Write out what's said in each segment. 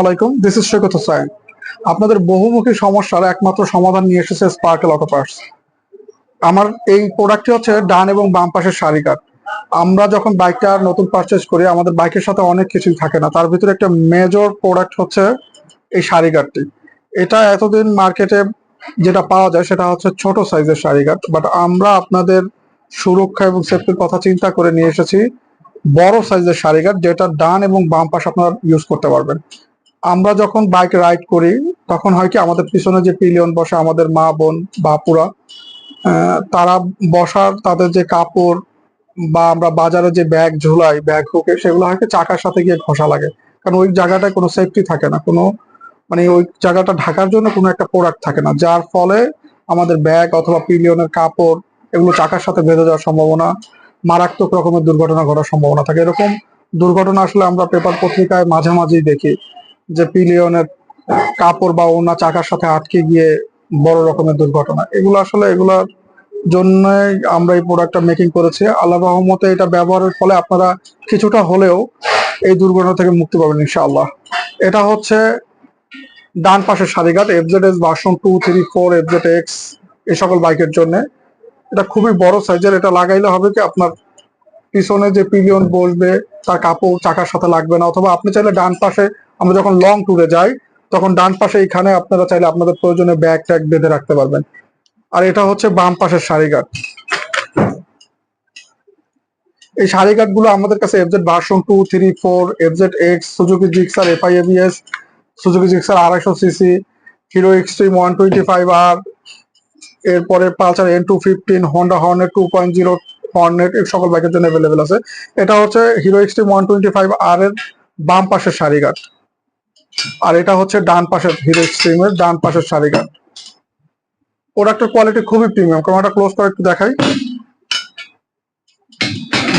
আলাইকুম, this is সৈকত হোসাইন। আপনাদের বহুমুখী সমস্যার একমাত্র সমাধান নিয়ে এসেছে স্পার্কেল অটো পার্টস। আমার এই প্রোডাক্টটি হচ্ছে ডান এবং বাম পাশের সারি কাঠ। আমরা যখন বাইকটা নতুন পারচেজ করি, আমাদের বাইকের সাথে অনেক কিছুই থাকে না, তার ভিতরে একটা মেজর প্রোডাক্ট হচ্ছে এই সারি কাঠটি। এটা এতদিন মার্কেটে যেটা পাওয়া যায় সেটা হচ্ছে ছোট সাইজের সারি কাঠ, বাট আমরা আপনাদের সুরক্ষা এবং সেফটির কথা চিন্তা করে নিয়ে এসেছি বড় সাইজের সারি কাঠ, যেটা ডান এবং বাম পাশ আপনারা ইউজ করতে পারবেন। আমরা যখন বাইক রাইড করি তখন হয় কি, আমাদের পিছনে যে পিলিয়ন বসে আমাদের মা বোন বাপুরা, তারা বসার তাদের যে কাপড় বা আমরা বাজারে যে ব্যাগ ঝুলাই, ব্যাগ হুকে, সেগুলো হয় কি চাকার সাথে গিয়ে ঘষা লাগে। কারণ ওই জায়গাটায় কোনো সেফটি থাকে না, কোনো মানে ওই জায়গাটা ঢাকার জন্য কোনো একটা প্রোডাক্ট থাকে না, যার ফলে আমাদের ব্যাগ অথবা পিলিয়নের কাপড় এগুলো চাকার সাথে বেঁধে যাওয়ার সম্ভাবনা, মারাত্মক রকমের দুর্ঘটনা ঘটার সম্ভাবনা থাকে। এরকম দুর্ঘটনা আসলে আমরা পেপার পত্রিকায় মাঝে মাঝেই দেখি, যে পিলিয়নের কাপড় বা ওনা চাকার সাথে আটকে গিয়ে বড় রকমের দুর্ঘটনা। এগুলোর জন্যই আমরা এই প্রোডাক্টটা মেকিং করেছি। আল্লাহ রহমতে এটা ব্যবহারের ফলে আপনারা কিছুটা হলেও এই দুর্ঘটনা থেকে মুক্তি পাবেন ইনশাআল্লাহ। এটা হচ্ছে ডান পাশের সারিঘাট FZS ভার্সন 2, 3, 4, FZX এই সকল বাইকের জন্য। এটা খুবই বড় সাইজের। এটা লাগাইলে হবে কি, আপনার পিছনে যে পিলিয়ন বসবে তার কাপড় চাকার সাথে লাগবে না। অথবা আপনি চাইলে ডান পাশে, আমরা যখন লং ট্যুরে যাই তখন ডান পাশে এখানে আপনারা চাইলে আপনাদের প্রয়োজনে ব্যাগ ট্যাগ বেঁধে রাখতে পারবেন। আর এটা হচ্ছে বাম পাশের সারিঘাট। এই সারিঘাট গুলো আমাদের কাছে FZ version 2, 3, 4, FZX, Suzuki Gixxer FI ABS, Suzuki Gixxer 250cc, Hero Xtreme 125R, এরপরে Pulsar N215, Honda Hornet 2.0, Hornet, এই সকল বাইকের জন্য অ্যাভেলেবেল আছে। এটা হচ্ছে হিরো এক্সট্রিম 125R এর বাম পাশের সারিঘাট, আর এটা হচ্ছে ডান পাশের হিরো এক্সট্রিমের ডান পাশের সারিঘাট। প্রোডাক্টের কোয়ালিটি খুবই প্রিমিয়াম। ক্যামেরাটা ক্লোজ করে একটু দেখাই।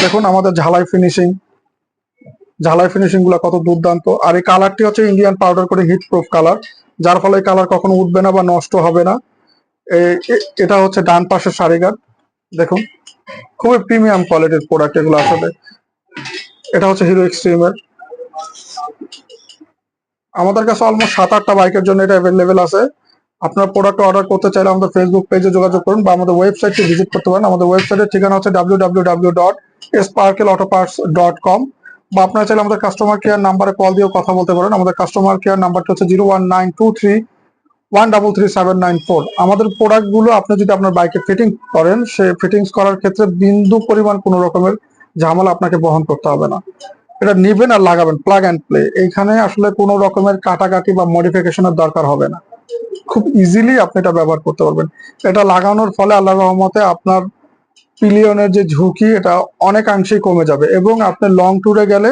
দেখুন আমাদের ঝালাই ফিনিশিং গুলো কত দুর্দান্ত। আর এই কালারটি হচ্ছে Indian powder coating heat proof colour, যার ফলে এই কালার কখনো উঠবে না বা নষ্ট হবে না। এটা হচ্ছে ডান পাশের সারিঘাট। দেখুন খুবই প্রিমিয়াম কোয়ালিটির প্রোডাক্ট এগুলো আসলে। এটা হচ্ছে হিরো এক্সট্রিমের। আমাদের কাছে অলমোস্ট 7-8টা বাইকের জন্য এটা অ্যাভেলেবেল আছে। আপনার প্রোডাক্ট অর্ডার করতে চাইলে আমাদের ফেসবুক পেজে যোগাযোগ করুন বা আমাদের ওয়েবসাইটে ভিজিট করতে পারেন। আমাদের ওয়েবসাইটের ঠিকানা হচ্ছে www.sparkelautoparts.com, বা আপনারা চাইলে আমাদের কাস্টমার কেয়ার নাম্বারে কল দিয়েও কথা বলতে পারেন। আমাদের কাস্টমার কেয়ার নাম্বারটি হচ্ছে 01923133794। আমাদের প্রোডাক্ট গুলো আপনি যদি আপনার বাইকে ফিটিং করেন, সে ফিটিংস করার ক্ষেত্রে বিন্দু পরিমাণ কোনো রকমের ঝামেলা আপনাকে বহন করতে হবে না। এটা নিবেন আর লাগাবেন, প্লাগ অ্যান্ড প্লে। এইখানে আসলে কোনো রকমের কাটাকাটি বা মডিফিকেশনের দরকার হবে না। খুব ইজিলি আপনি এটা ব্যবহার করতে পারবেন। এটা লাগানোর ফলে আল্লাহর রহমতে আপনার পিলিয়নের যে ঝুঁকি, এটা অনেকাংশেই কমে যাবে, এবং আপনি লং ট্যুরে গেলে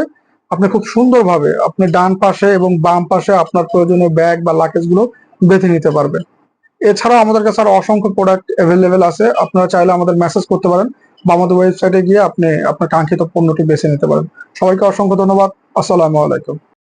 আপনি খুব সুন্দরভাবে আপনি ডান পাশে এবং বাম পাশে আপনার প্রয়োজনীয় ব্যাগ বা লাগেজ গুলো বেঁধে নিতে পারবেন। এছাড়াও আমাদের কাছে আরো অসংখ্য প্রোডাক্ট অ্যাভেলেবেল আছে। আপনারা চাইলে আমাদের মেসেজ করতে পারেন বা আমাদের ওয়েবসাইটে গিয়ে আপনি আপনার কাঙ্ক্ষিত পণ্যটি বেছে নিতে পারেন। সবাইকে অসংখ্য ধন্যবাদ। আসসালামু আলাইকুম।